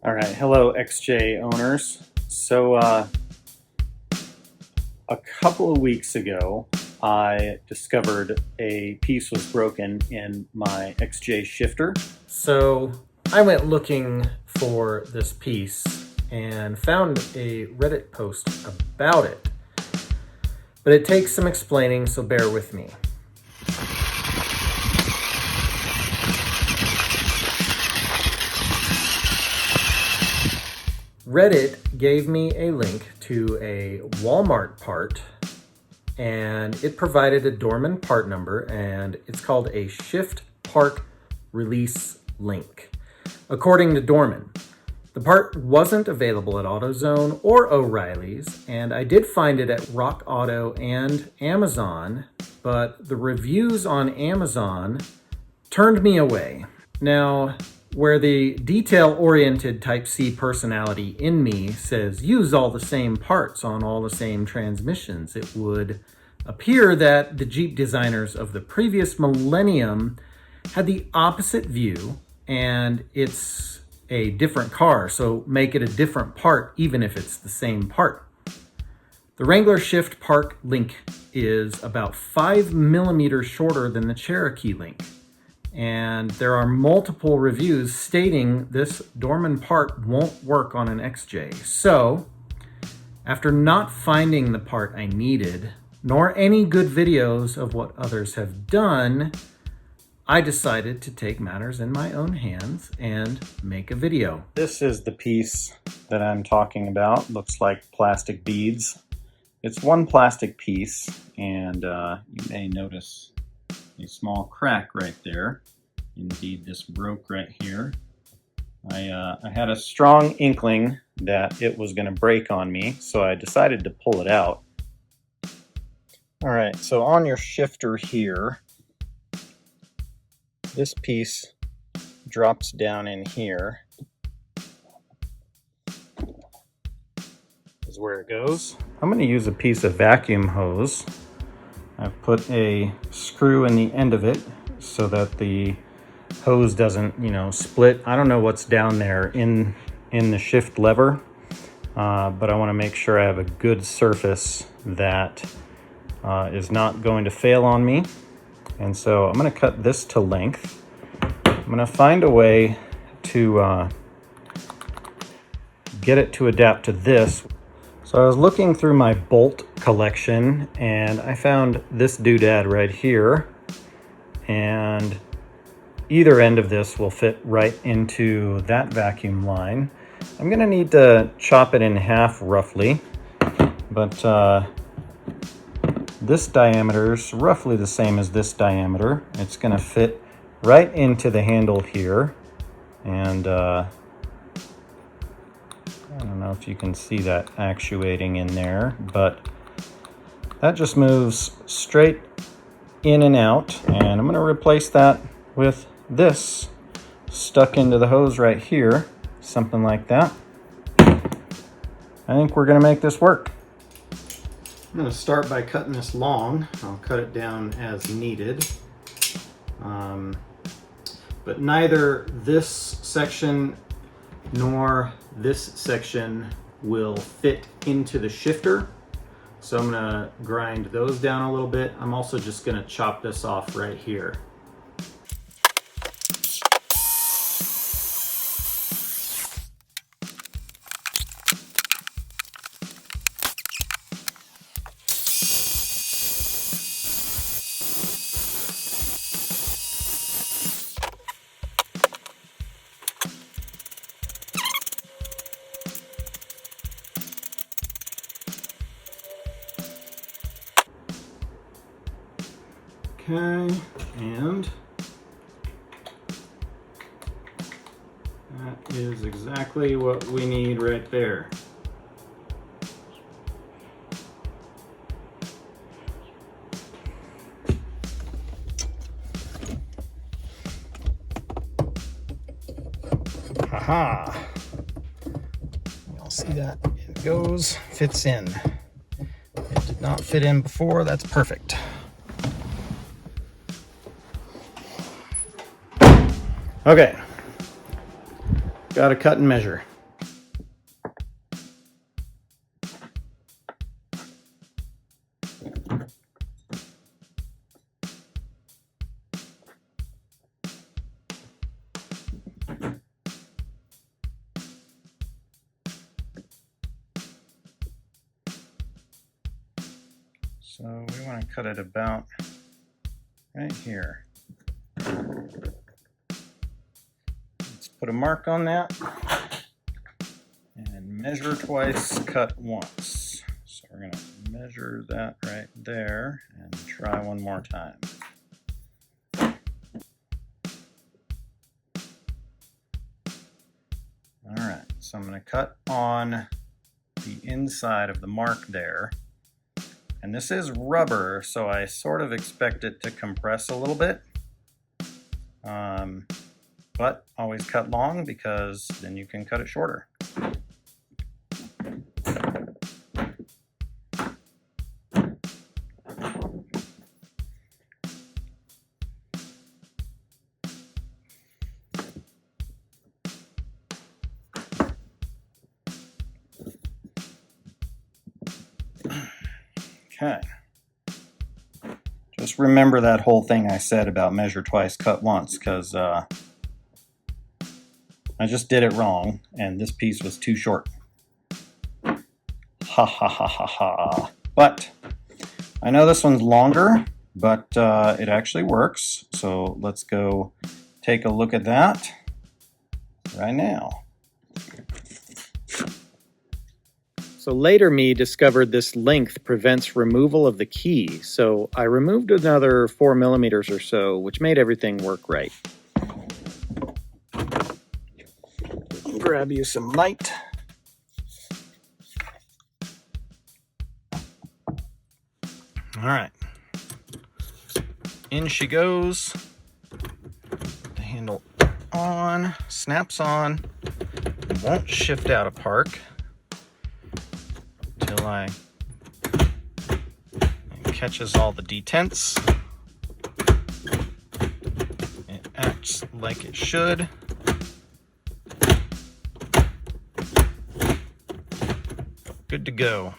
All right, hello XJ owners. So a couple of weeks ago, I discovered a piece was broken in my XJ shifter. So I went looking for this piece and found a Reddit post about it, but it takes some explaining, so bear with me. Reddit gave me a link to a Walmart part, and it provided a Dorman part number, and it's called a shift part release link. According to Dorman, the part wasn't available at AutoZone or O'Reilly's, and I did find it at Rock Auto and Amazon, but the reviews on Amazon turned me away. Now, where the detail-oriented Type C personality in me says use all the same parts on all the same transmissions, it would appear that the Jeep designers of the previous millennium had the opposite view, and it's a different car, so make it a different part even if it's the same part. The Wrangler Shift Part link is about 5 millimeters shorter than the Cherokee link. And there are multiple reviews stating this Dorman part won't work on an XJ. So, after not finding the part I needed, nor any good videos of what others have done, I decided to take matters in my own hands and make a video. This is the piece that I'm talking about. Looks like plastic beads. It's one plastic piece, and you may notice a small crack right there. Indeed, this broke right here. I had a strong inkling that it was going to break on me, so I decided to pull it out. All right, so on your shifter here, this piece drops down in here. Is where it goes. I'm going to use a piece of vacuum hose. I've put a screw in the end of it so that the hose doesn't, split. I don't know what's down there in the shift lever, but I want to make sure I have a good surface that is not going to fail on me. And so I'm going to cut this to length. I'm going to find a way to get it to adapt to this. So I was looking through my bolt collection and I found this doodad right here, and either end of this will fit right into that vacuum line. I'm gonna need to chop it in half roughly, but this diameter is roughly the same as this diameter. It's gonna fit right into the handle here, and I don't know if you can see that actuating in there, but that just moves straight in and out, and I'm going to replace that with this stuck into the hose right here, something like that. I think we're going to make this work. I'm going to start by cutting this long. I'll cut it down as needed. But neither this section nor this section will fit into the shifter, so I'm going to grind those down a little bit. I'm also just going to chop this off right here. Okay, and that is exactly what we need right there. Haha! You'll see that it goes, fits in. It did not fit in before, that's perfect. Okay, got to cut and measure. So we want to cut it about right here. Let's put a mark on that and measure twice, cut once. So we're going to measure that right there and try one more time. All right, so I'm going to cut on the inside of the mark there. And this is rubber, so I sort of expect it to compress a little bit. But always cut long because then you can cut it shorter. Okay. Just remember that whole thing I said about measure twice, cut once, because I just did it wrong, and this piece was too short. Ha ha ha ha ha. But I know this one's longer, but it actually works. So let's go take a look at that right now. So later me discovered this length prevents removal of the key, so I removed another 4 millimeters or so, which made everything work right. I'll grab you some light. All right. In she goes. The handle on, snaps on, won't shift out of park. It catches all the detents. It acts like it should. Good to go.